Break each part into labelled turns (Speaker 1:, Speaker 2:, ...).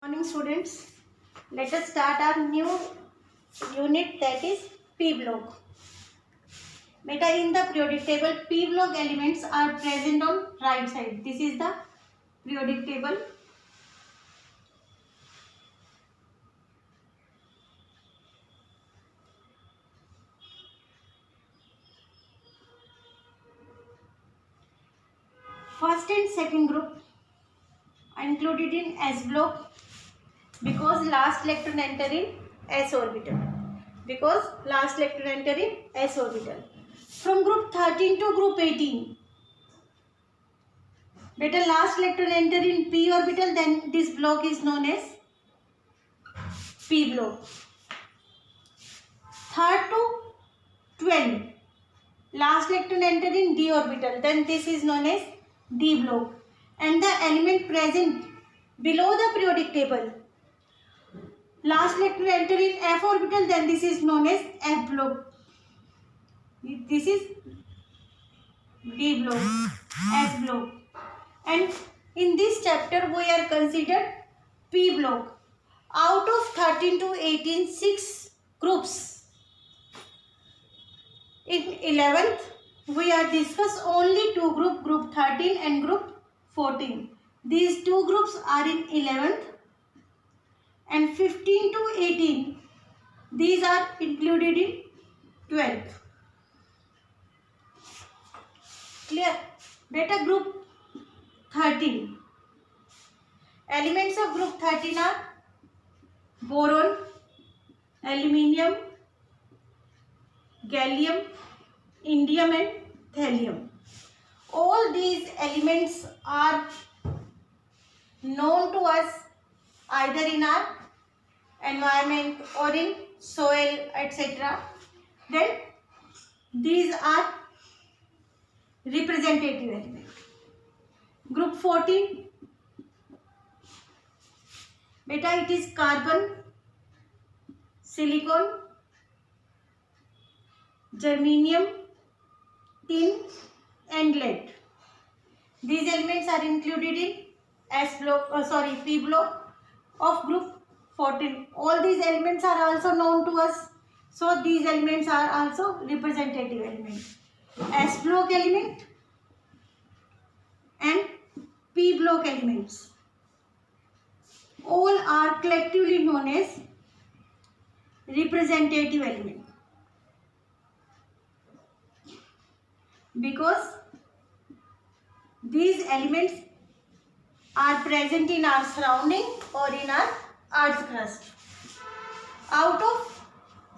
Speaker 1: Morning students, let us start our new unit, that is p block. Beta, in the periodic table p block elements are present on right side. This is the periodic table. First and second group are included in s block because last electron enter in s orbital. From group 13 to group 18, beta, last electron enter in p orbital, then this block is known as p block. 3rd to 12, last electron enter in d orbital, then this is known as d block. And the element present below the periodic table, last electron enter in f orbital, then this is known as f block. This is d block, s block. And in this chapter we are considered p block. Out of 13 to 18, 6 groups. In 11th, we are discuss only two group, group 13 and group 14. These two groups are in 11th, and 15 to 18, these are included in 12th. Clear? Beta, group 13. Elements of group 13 are boron, aluminium, gallium, indium and thallium. All these elements are known to us either in our environment or in soil, etc. Then these are representative elements. Group 14, beta, it is carbon, silicon, germanium, tin and lead. These elements are included in p block of group 14. All these elements are also known to us, so these elements are also representative elements. S block element and p block elements, all are collectively known as representative element, because these elements are present in our surrounding or in our earth crust. Out of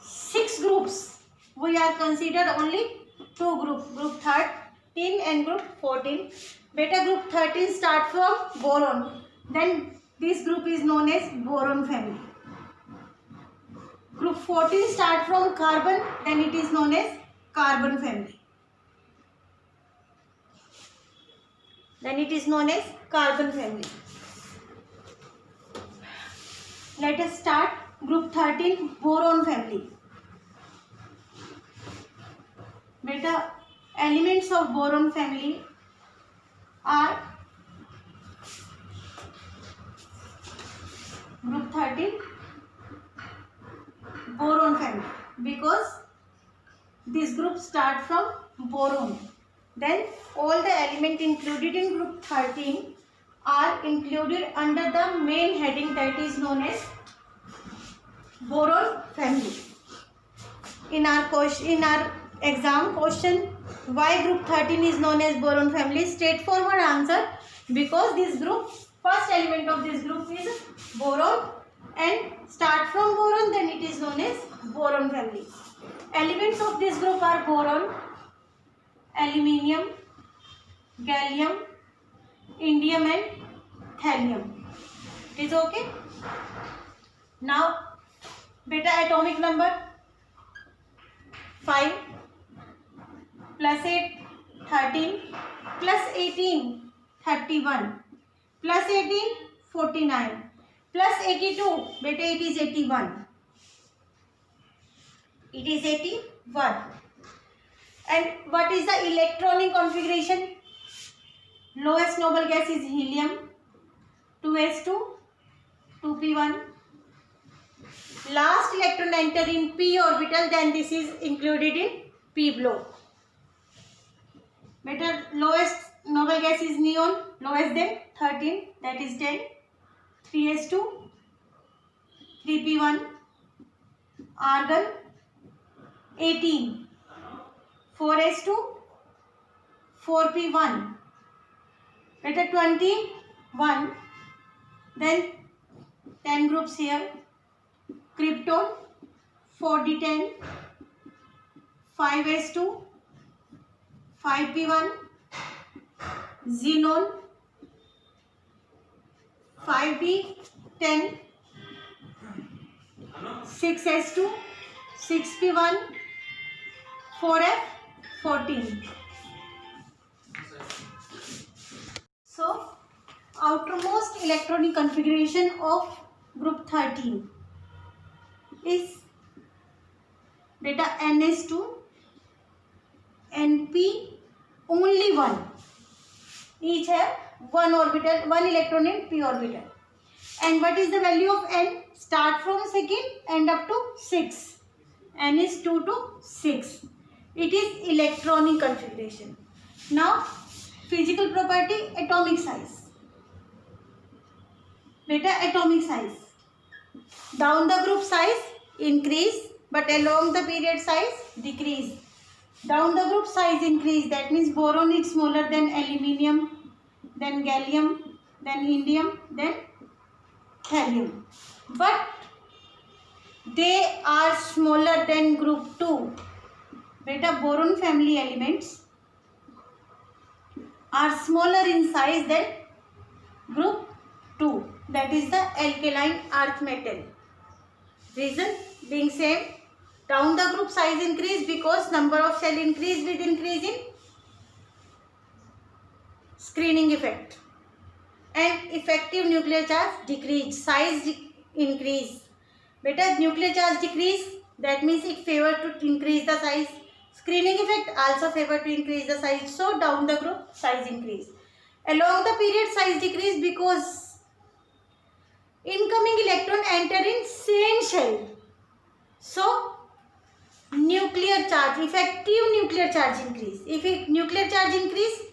Speaker 1: 6 groups, we are considered only 2 groups, group 13 and group 14. Beta, group 13 start from boron, then this group is known as boron family. Group 14 start from carbon, then it is known as carbon family. Let us start group 13, boron family. Beta, elements of boron family are group 13 boron family, because this group start from boron. Then all the elements included in group 13 are included under the main heading, that is known as boron family. In our exam question, why group 13 is known as boron family? Straightforward answer, because this group, first element of this group is boron, and start from boron, then it is known as boron family. Elements of this group are boron, aluminium, gallium, indium and thallium. It is okay? Now, beta, atomic number 5 plus 8 13 plus 18 31 plus 18 49 plus 82, beta, it is 81. And what is the electronic configuration? Lowest noble gas is helium, 2s2, 2p1. Last electron enter in p orbital, then this is included in p block. Better lowest noble gas is neon, lowest than 13, that is 10. 3s2, 3p1. Argon 18, 4s2, 4p1. Better 21. Then 10 groups here. Krypton 4d10, 5s2, 5p1. Xenon 5b10, 6s2, 6p1, 4f14. So outermost electronic configuration of group 13 is beta ns2, np only one, each have one orbital, one electron in p orbital. And what is the value of n? Start from second and up to 6. N is 2 to 6. It is electronic configuration. Now physical property, atomic size. Beta atomic size. Down the group size increase, but along the period size decrease. Down the group size increase, that means boron is smaller than aluminium, then gallium, then indium, then thallium. But they are smaller than group 2. Beta boron family elements are smaller in size than group 2, that is the alkaline earth metal. Reason being same, down the group size increase because number of shell increase with increase in screening effect, and effective nuclear charge decrease, size increase. Beta nuclear charge decrease, that means it favor to increase the size. Screening effect also favor to increase the size, so down the group size increase. Along the period size decrease because incoming electron enter in same shell, so nuclear charge, effective nuclear charge increase. If nuclear charge increase,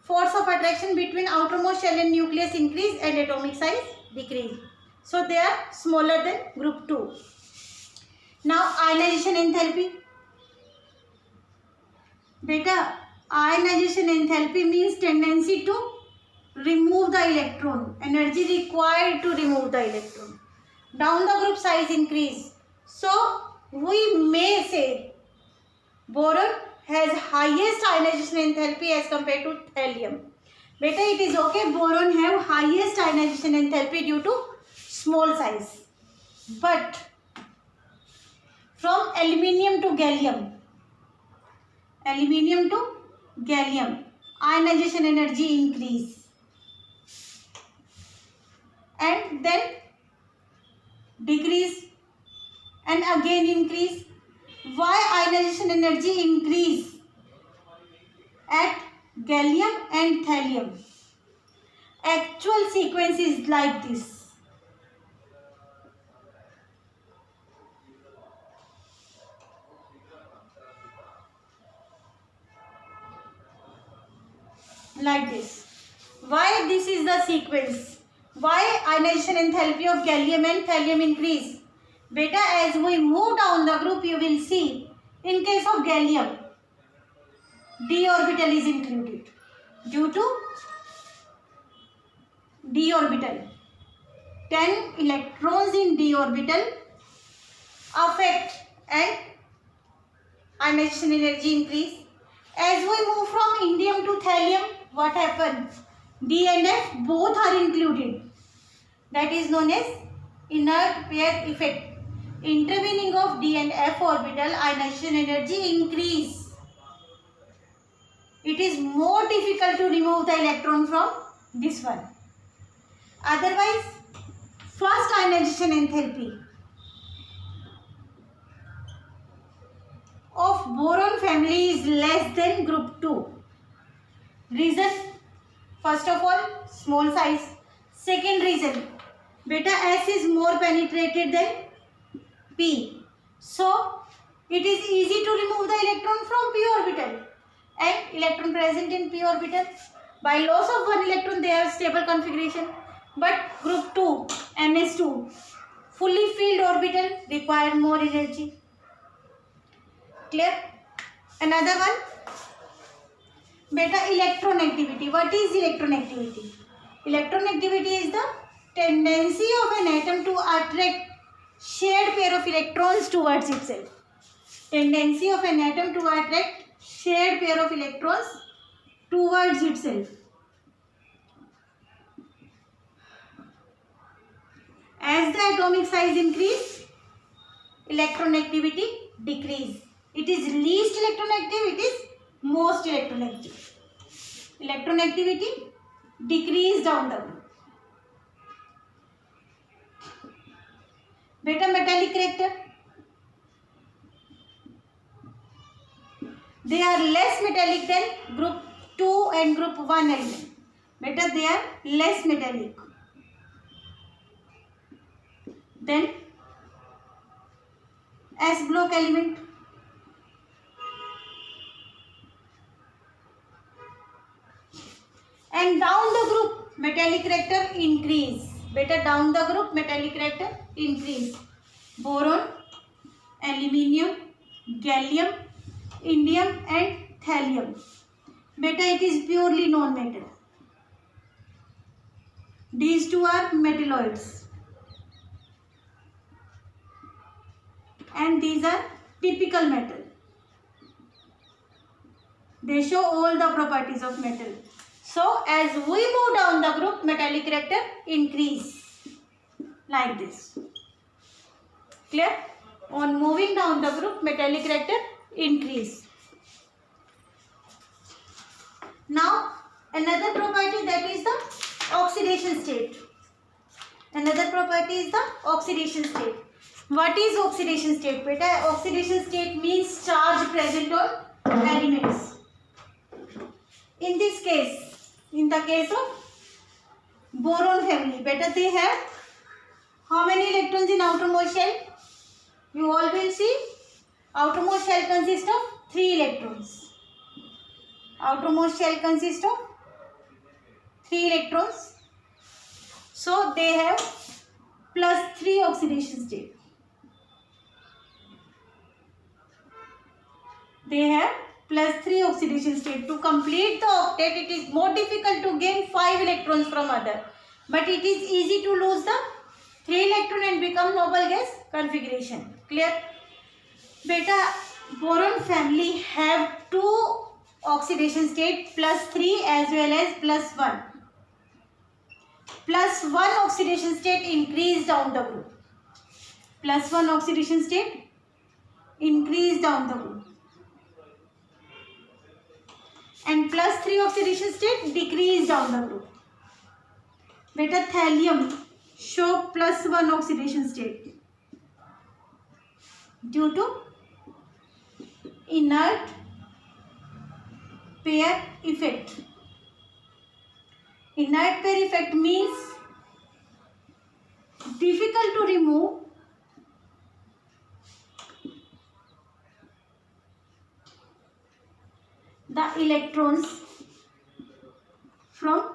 Speaker 1: force of attraction between outermost shell and nucleus increase and atomic size decrease. So they are smaller than group 2. Now ionization enthalpy. Beta ionization enthalpy means tendency to remove the electron, energy required to remove the electron. Down the group size increase, so we may say boron has highest ionization enthalpy as compared to thallium. Beta, it is okay, boron have highest ionization enthalpy due to small size. But from aluminium to gallium, ionization energy increase. And then decrease and again increase. Why ionization energy increase at gallium and thallium? Actual sequence is like this. Like this. Why this is the sequence? Why ionization enthalpy of gallium and thallium increase? Beta, as we move down the group, you will see, in case of gallium, d orbital is included. Due to d orbital, 10 electrons in d orbital affect and ionization energy increase. As we move from indium to thallium, what happened? D and F both are included. That is known as inert pair effect. Intervening of D and F orbital, ionization energy increase. It is more difficult to remove the electron from this one. Otherwise, first ionization enthalpy of boron family is less than group 2. Reason, first of all, small size. Second reason, Beta S is more penetrated than P. So it is easy to remove the electron from P orbital. And electron present in P orbital, by loss of one electron they have stable configuration. But group 2, NS2, fully filled orbital require more energy. Clear? Another one, beta electronegtivity. What is electronegtivity? Electronegtivity is the tendency of an atom to attract shared pair of electrons towards itself. Tendency of an atom to attract shared pair of electrons towards itself. As the atomic size increase, electronegtivity decrease. It is least electronegtive, it is most electronegtive. Electronegtivity decrease down the group. Beta metallic character. They are less metallic than group 2 and group 1 element. Beta, they are less metallic than S block element. And down the group metallic character increase. Beta, down the group metallic character increase. Boron, aluminium, gallium, indium and thallium. Beta, it is purely non-metal. These two are metalloids. And these are typical metal. They show all the properties of metal. So, as we move down the group, metallic character increase. Like this. Clear? On moving down the group, metallic character increase. Now, another property, that is the oxidation state. Another property is the oxidation state. What is oxidation state? Beta, oxidation state means charge present on elements. In this case, in the case of boron family, beta, they have how many electrons in outermost shell? You all will see outermost shell consists of 3 electrons. Outermost shell consists of 3 electrons. So they have +3 oxidation state. They have +3 oxidation state. To complete the octet, it is more difficult to gain 5 electrons from other. But it is easy to lose the 3 electron and become noble gas configuration. Clear? Beta, boron family have 2 oxidation state, +3 as well as +1. +1 oxidation state increase down the group. +1 oxidation state increase down the group. And +3 oxidation state decrease down the group. Beta, thallium show +1 oxidation state due to inert pair effect. Inert pair effect means difficult to remove the electrons from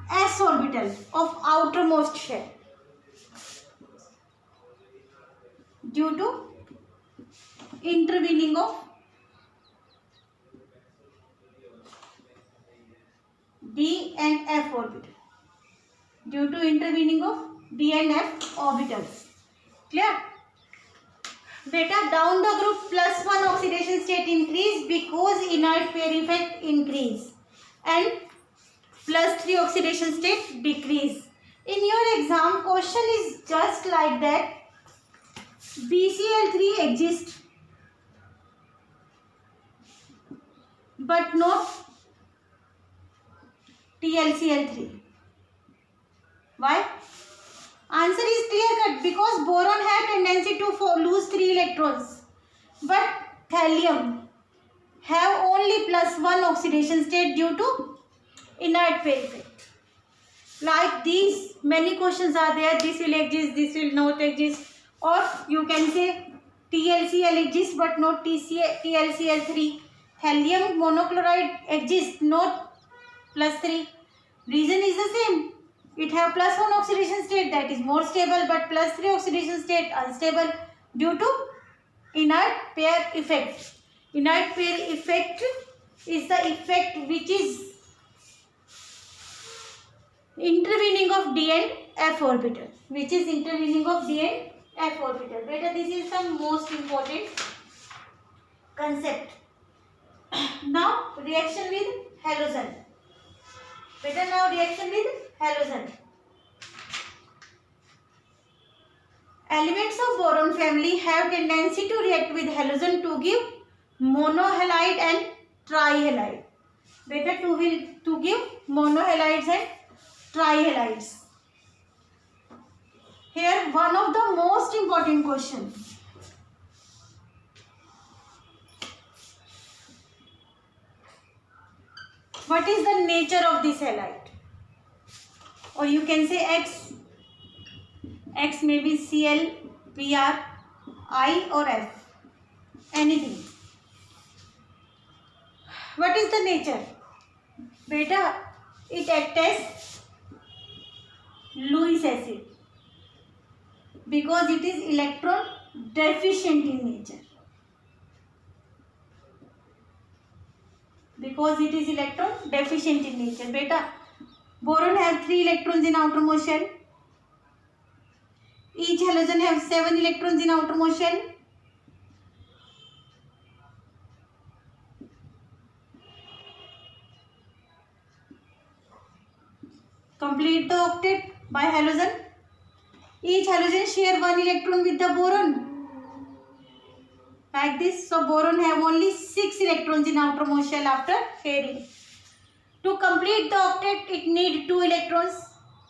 Speaker 1: s orbital of outermost shell due to intervening of d and f orbital. Due to intervening of d and f orbitals. Clear? Beta, down the group +1 oxidation state increase because inert pair effect increase and +3 oxidation state decrease. In your exam, question is just like that. BCl3 exists but not TLCl3. Why? Answer is clear cut, because boron had tendency to lose 3 electrons, but thallium have only +1 oxidation state due to inert pair effect. Like these, many questions are there. This will exist, this will not exist. Or you can say TLCl exists but not TLCl3. Helium monochloride exists, not +3. Reason is the same. It have +1 oxidation state, that is more stable, but +3 oxidation state unstable due to inert pair effect. Inert pair effect is the effect which is intervening of d and f orbital, which is intervening of d and f orbital. Beta, this is the most important concept. Now reaction with halogen. Beta, now reaction with halogen. Elements of boron family have tendency to react with halogen to give monohalide and trihalide. Beta, to give monohalides and trihalides. Here one of the most important question. What is the nature of this halide? Or you can say X. X may be Cl, Pr, I or F. Anything. What is the nature? Beta, it acts as Lewis acid because it is electron deficient in nature. Because it is electron deficient in nature. Beta, boron have 3 electrons in outermost shell. Each halogen have 7 electrons in outermost shell. Complete the octet by halogen. Each halogen share 1 electron with the boron. Like this. So boron have only 6 electrons in outermost shell after pairing. To complete the octet, it need 2 electrons.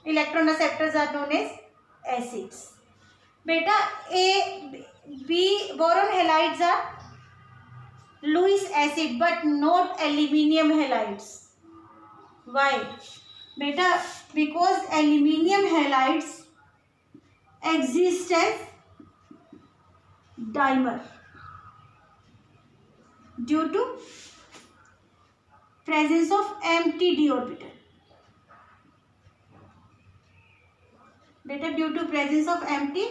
Speaker 1: Electron acceptors are known as acids. Beta, A, B boron halides are Lewis acid but not aluminium halides. Why? Beta, because aluminium halides exist as dimer due to presence of empty d orbital. Beta, due to presence of empty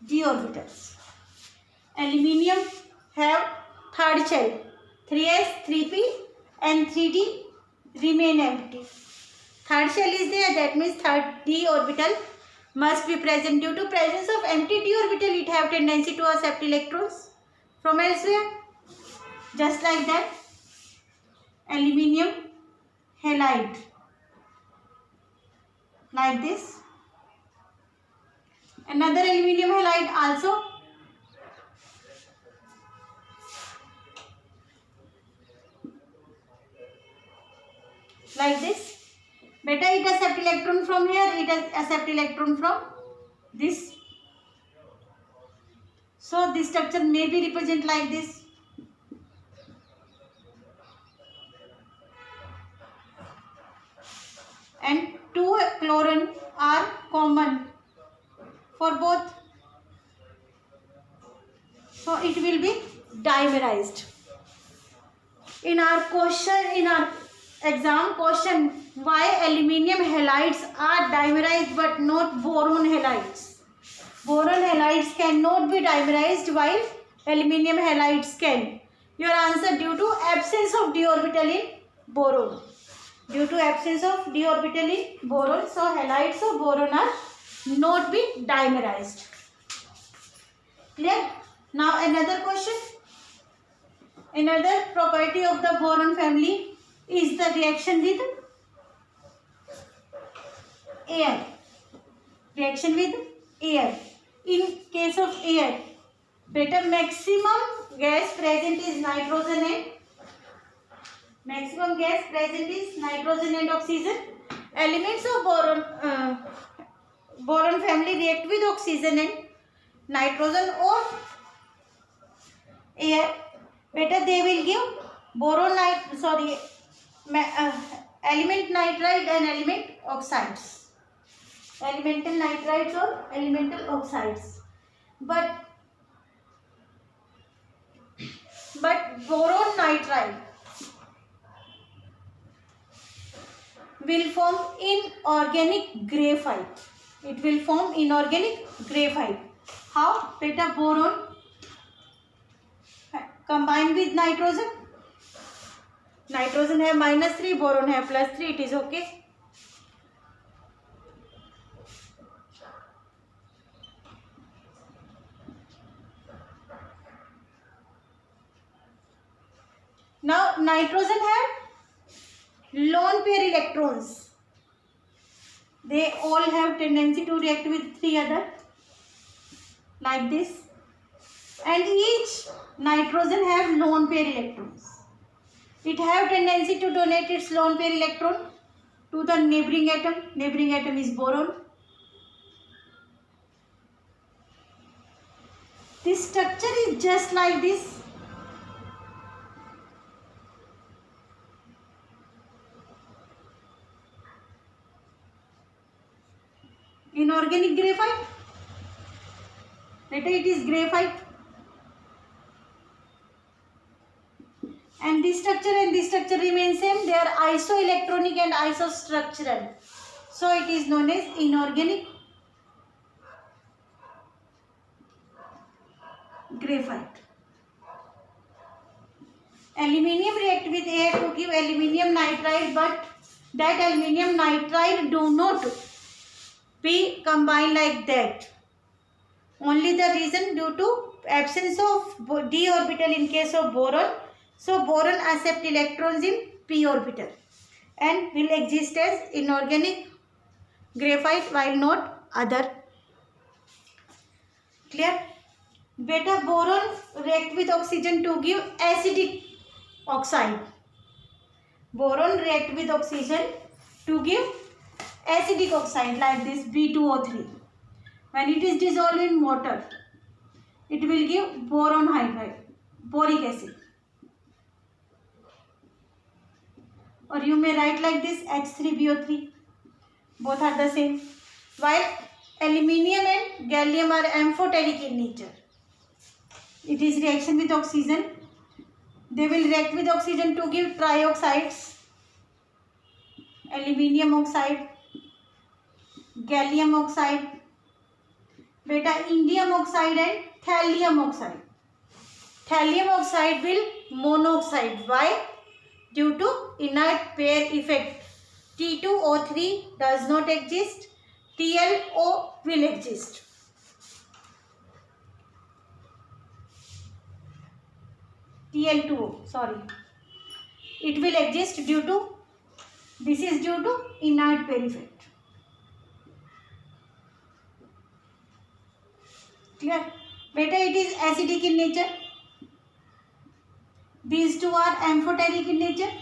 Speaker 1: d orbitals. Aluminium have third shell, 3s, 3p and 3d remain empty. Third shell is there, that means third d orbital must be present. Due to presence of empty d orbital, it have tendency to accept electrons from elsewhere. Just like that, aluminium halide, like this. Another aluminium halide also. Like this. Beta, it accept electron from here, it accept electron from this. So this structure may be represented like this. And 2 chlorine are common for both. So it will be dimerized. In our exam question, why aluminium halides are dimerized but not boron halides? Boron halides cannot be dimerized while aluminium halides can. Your answer, due to absence of d orbital in boron. Due to absence of d orbital in boron, so halides of boron are not be dimerized. Clear? Now another question. Another property of the boron family is the reaction with air. Reaction with air. In case of air, beta, maximum gas present is nitrogen and oxygen. Elements of boron family react with oxygen and nitrogen or air. Beta, they will give element nitride and element oxides. elemental nitrides or elemental oxides. But boron nitride will form inorganic graphite. It will form inorganic graphite. How? Beta boron combined with nitrogen. Nitrogen have -3, boron have +3. It is okay. Now nitrogen have lone pair electrons. They all have tendency to react with 3 other like this, and each nitrogen have lone pair electrons. It have tendency to donate its lone pair electron to the neighboring atom. Neighboring atom is boron. This structure is just like this. Inorganic graphite. Later it is graphite. And this structure remain same. They are isoelectronic and isostructural. So it is known as inorganic graphite. Aluminium react with air to give aluminium nitride, but that aluminium nitride do not be combined like that. Only the reason due to absence of d orbital in case of boron. So boron accept electrons in p orbital and will exist as inorganic graphite while not other. Clear? Beta boron react with oxygen to give acidic oxide. Boron react with oxygen to give acidic oxide like this B2O3. When it is dissolved in water, it will give boron hydride, boric acid. Or you may write like this H3BO3. Both are the same. While aluminium and gallium are amphoteric in nature. It is reaction with oxygen. They will react with oxygen to give trioxides. Aluminium oxide, gallium oxide, beta indium oxide and thallium oxide. Thallium oxide will monoxide. Why? Due to inert pair effect. T2O3 does not exist. TLO will exist. TL2O, sorry. It will exist due to, this is due to inert pair effect. Clear? Beta, it is acidic in nature. These two are amphoteric in nature.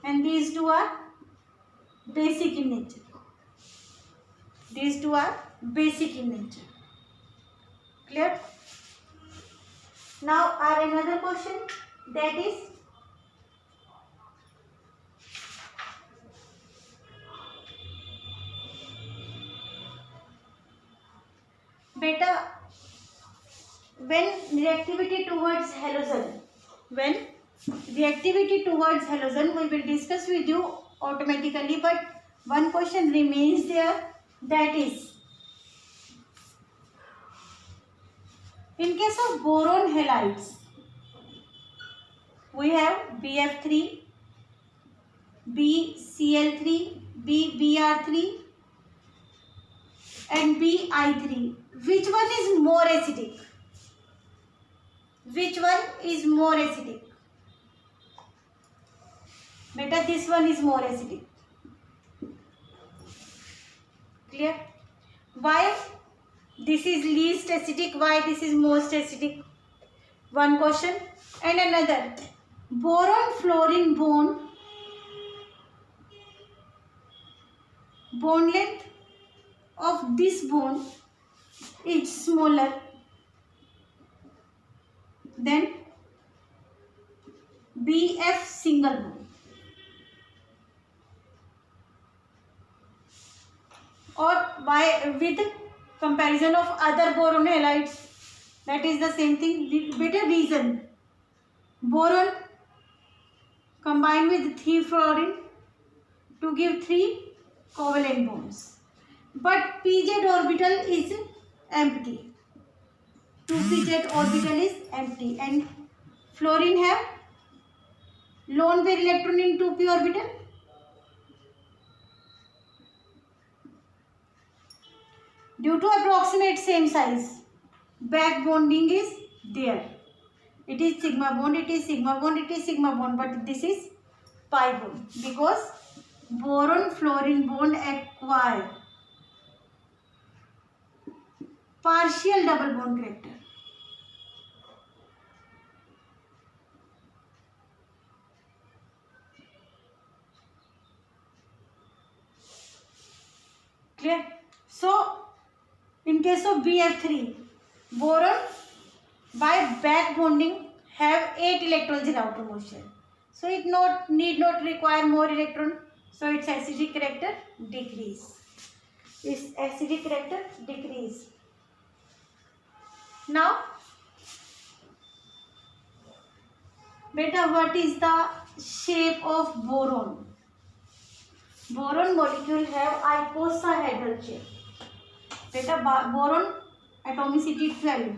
Speaker 1: And these two are basic in nature. These two are basic in nature. Clear? Now our another question, that is beta, when reactivity towards halogen, we will discuss with you automatically, but one question remains there, that is, in case of boron halides, we have BF3, BCl3, BBr3 and BI3. Which one is more acidic? Which one is more acidic? Beta, this one is more acidic. Clear? Why this is least acidic? Why this is most acidic? One question. And another. Boron fluorine bond length of this bond is smaller than BF single bond. Or by with comparison of other boron halides, that is the same thing. Better reason. Boron combined with 3 fluorine to give 3 covalent bonds. But pz orbital is empty. 2 pz orbital is empty, and fluorine have lone pair electron in 2p orbital. Due to approximate same size, back bonding is there. It is sigma bond, it is sigma bond, it is sigma bond, but this is pi bond because boron fluorine bond acquire partial double bond character. Clear? So, in case of BF3, boron by back bonding have 8 electrons in outermost shell. So, it need not require more electron. So, its acidic character decrease. Its acidic character decrease. Now, beta, what is the shape of boron? Boron molecule have icosahedral shape. Beta, boron atomicity 12.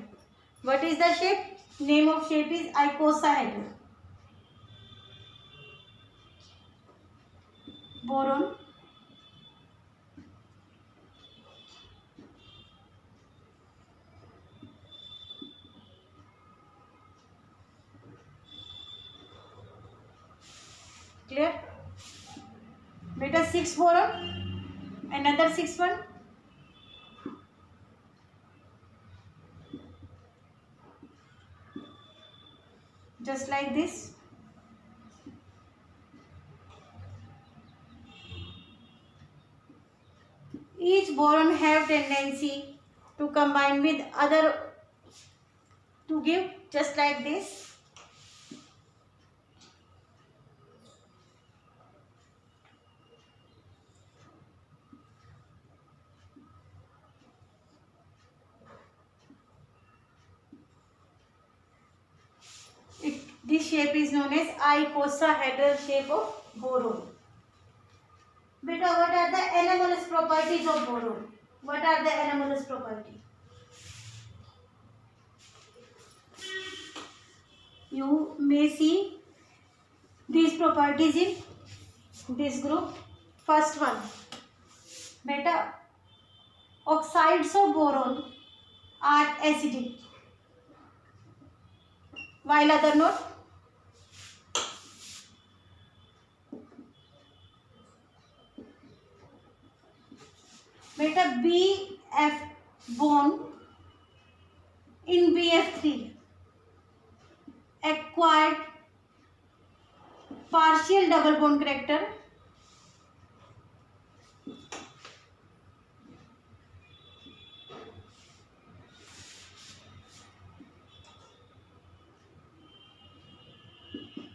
Speaker 1: What is the shape? Name of shape is icosahedral. Boron clear? Beta 6 boron, another 6 one. Just like this. Each boron have tendency to combine with other to give just like this. This shape is known as icosahedral shape of boron. Beta, what are the anomalous properties of boron? What are the anomalous properties? You may see these properties in this group. First one, beta, oxides of boron are acidic, while other not. Beta, BF bond in BF3 acquired partial double bond character.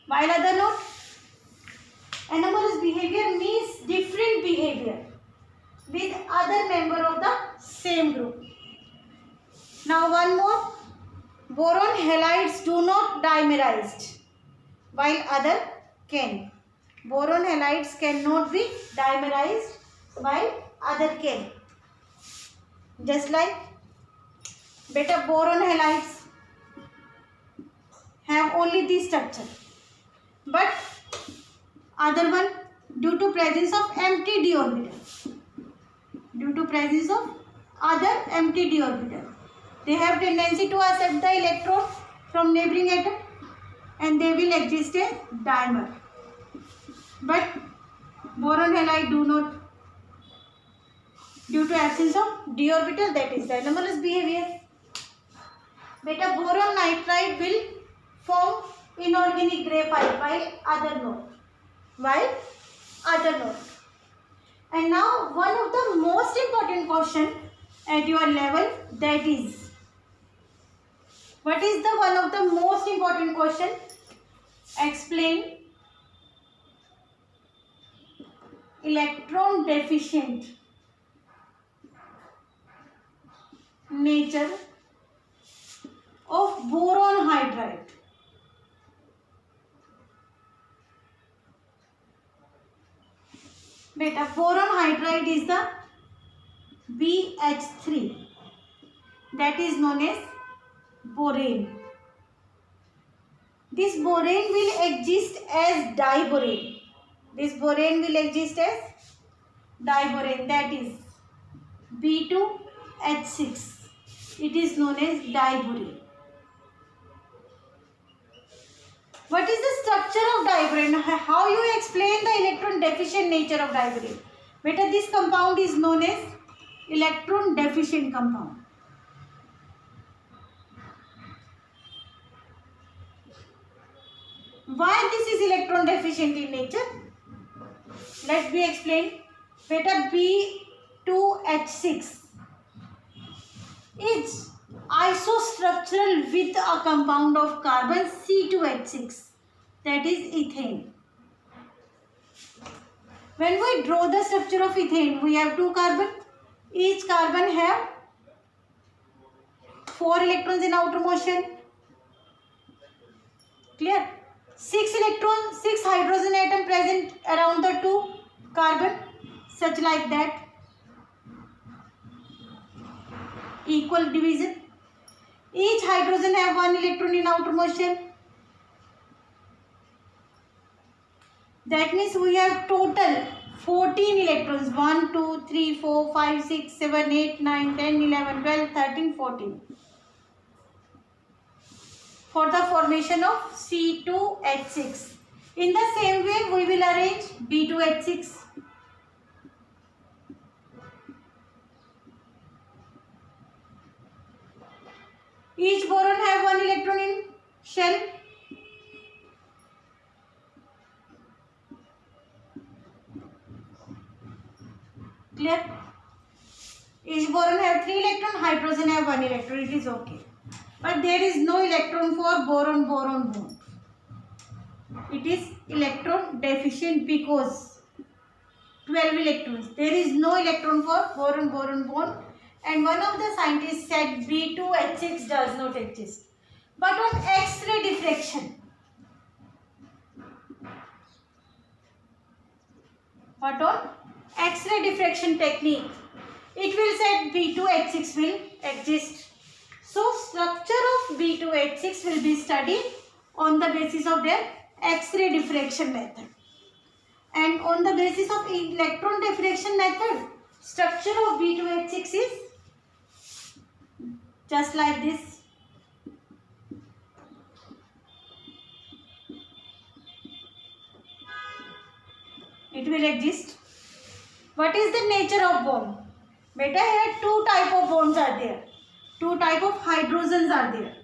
Speaker 1: While other not. Anomalous behavior means different behavior with other member of the same group. Now one more. Boron halides do not dimerized, while other can. Boron halides cannot be dimerized, while other can. Just like beta, boron halides have only this structure, but other one, due to presence of empty d orbital, due to presence of other empty d orbital, they have tendency to accept the electron from neighboring atom and they will exist a dimer. But boron halide do not, due to absence of d orbital, that is the anomalous behavior. Beta, boron nitride will form inorganic graphite while other not. While other not. And now one of the most important question at your level, that is, what is the one of the most important question? explain electron deficient nature of boron hydride. Beta, boron hydride is the BH3, that is known as borane. This borane will exist as diborane. This borane will exist as diborane, that is B2H6. It is known as diborane. What is the structure of diborane? How you explain the electron deficient nature of diborane? Beta, this compound is known as electron deficient compound. Why this is electron deficient in nature? Let me explain. Beta, B2H6 is isostructural with a compound of carbon C2H6, that is ethane. When we draw the structure of ethane, we have 2 carbon. Each carbon have 4 electrons in outer motion. Clear? 6 hydrogen atom present around the 2 carbon, such like that. Equal division. Each hydrogen have 1 electron in outer motion. That means we have total 14 electrons. 1, 2, 3, 4, 5, 6, 7, 8, 9, 10, 11, 12, 13, 14. For the formation of C2H6. In the same way, we will arrange B2H6. Each boron have 1 electron in shell. Clear? Each boron have 3 electron, hydrogen have 1 electron. It is okay. But there is no electron for boron-boron bond. It is electron deficient because 12 electrons. There is no electron for boron-boron bond. And one of the scientists said B2H6 does not exist. But on X-ray diffraction, technique, it will say B2H6 will exist. So structure of B2H6 will be studied on the basis of their X-ray diffraction method. And on the basis of electron diffraction method, structure of B2H6 is just like this. It will exist. What is the nature of bond? Beta, here 2 type of bonds are there. 2 type of hydrogens are there.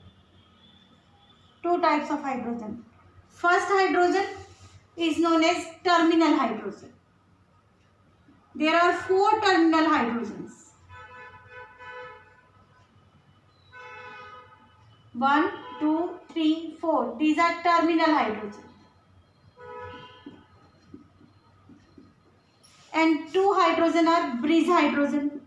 Speaker 1: 2 types of hydrogen. First hydrogen is known as terminal hydrogen. There are 4 terminal hydrogens. 1, 2, 3, 4. These are terminal hydrogen. And 2 hydrogen are bridge hydrogen.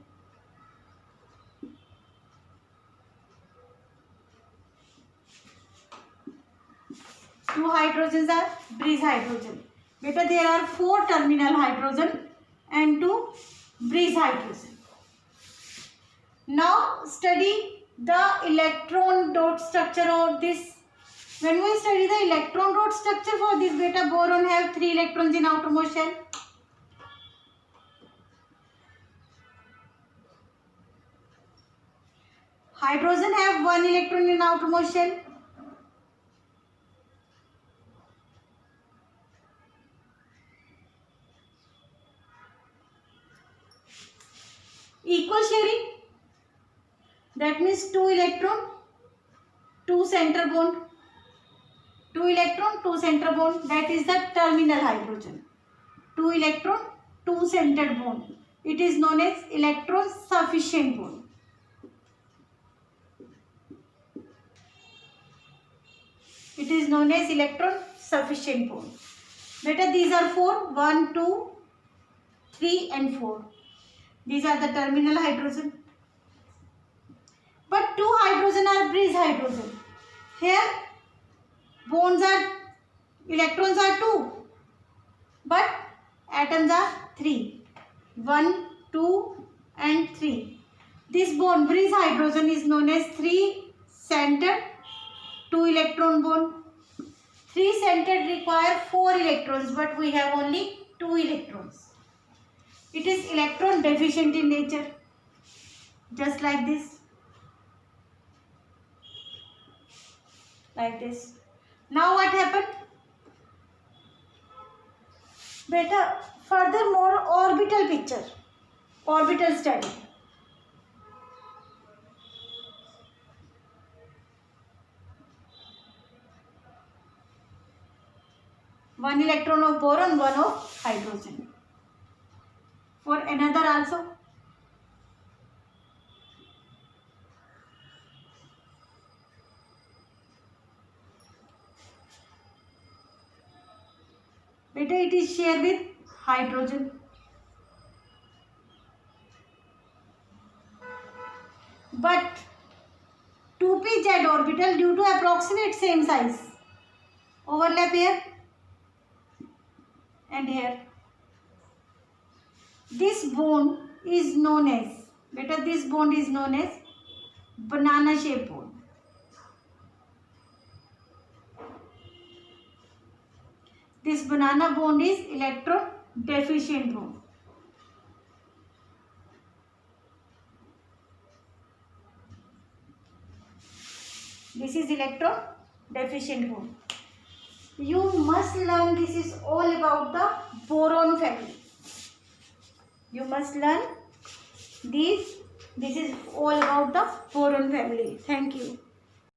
Speaker 1: Two hydrogens are bridge hydrogen. Beta, there are 4 terminal hydrogen and 2 bridge hydrogen. Now study the electron dot structure of this. When we study the electron dot structure for this, beta, boron have 3 electrons in outer motion. Hydrogen have 1 electron in outer motion. Equal sharing, that means 2 electron, 2 center bond. 2 electron, 2 center bond, that is the terminal hydrogen. 2 electron, 2 centered bond. It is known as electron sufficient bond. It is known as electron sufficient bond. Beta, these are 4, 1, 2, 3 and 4. These are the terminal hydrogen. But 2 hydrogen are bridge hydrogen. Here electrons are 2, but atoms are 3. 1, 2 and 3. This bond, bridge hydrogen, is known as 3-centered 2-electron bond. 3-centered require 4 electrons, but we have only 2 electrons. It is electron deficient in nature, just like this. Like this. Now what happened? Beta, furthermore, orbital picture, orbital study. One electron of boron, one of hydrogen. For another also. Beta, it is shared with hydrogen. But 2p-Z orbital, due to approximate same size, overlap here and here. This bond is known as, beta, this bond is known as banana shape bond. This banana bond is electron deficient bond. This is electron deficient bond. You must learn, this is all about the boron family. You must learn this is all about the boron family. Thank you.